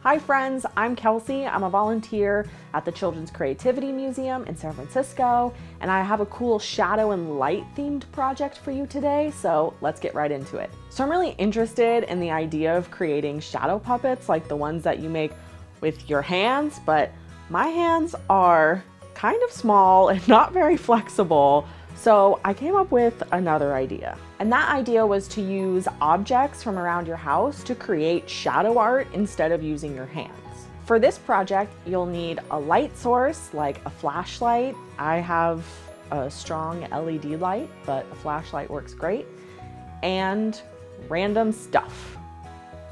Hi friends, I'm Kelsey. I'm a volunteer at the Children's Creativity Museum in San Francisco, and I have a cool shadow and light themed project for you today, so let's get right into it. So I'm really interested in the idea of creating shadow puppets like the ones that you make with your hands, but my hands are kind of small and not very flexible. So I came up with another idea. And that idea was to use objects from around your house to create shadow art instead of using your hands. For this project, you'll need a light source like a flashlight. I have a strong LED light, but a flashlight works great. And random stuff.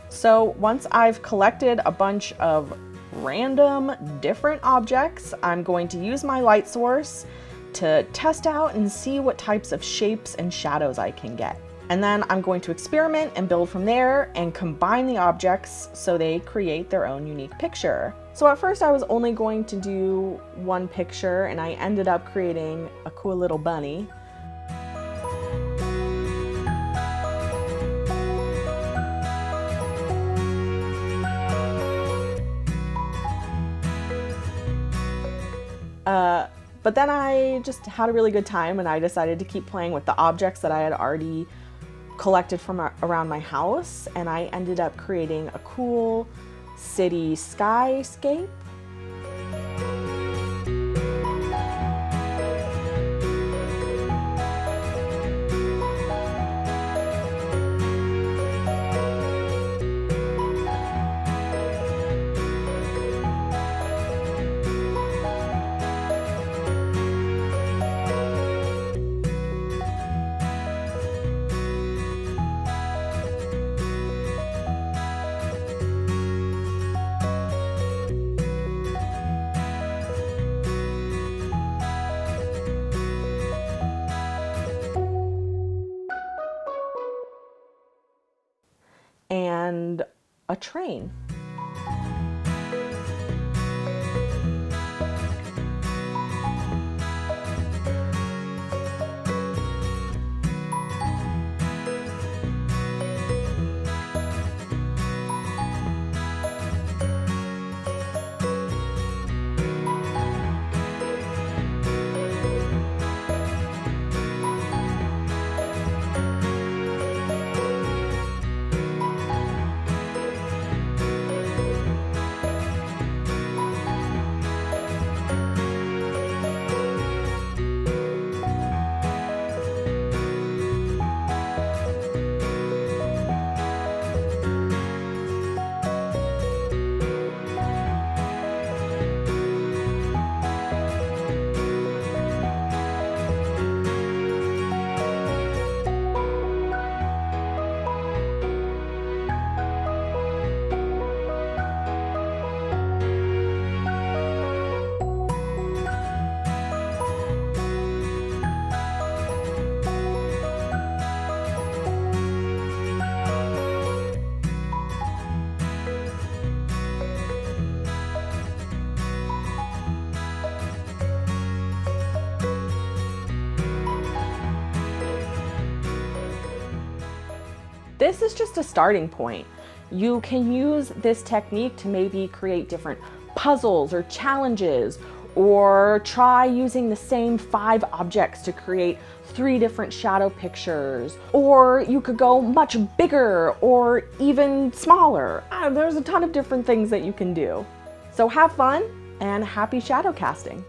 So once I've collected a bunch of random different objects, I'm going to use my light source to test out and see what types of shapes and shadows I can get. And then I'm going to experiment and build from there and combine the objects so they create their own unique picture. So at first I was only going to do one picture, and I ended up creating a cool little bunny. But then I just had a really good time, and I decided to keep playing with the objects that I had already collected from around my house, and I ended up creating a cool city skyscape. And a train. This is just a starting point. You can use this technique to maybe create different puzzles or challenges, or try using the same 5 objects to create 3 different shadow pictures. Or you could go much bigger or even smaller. There's a ton of different things that you can do. So have fun and happy shadow casting.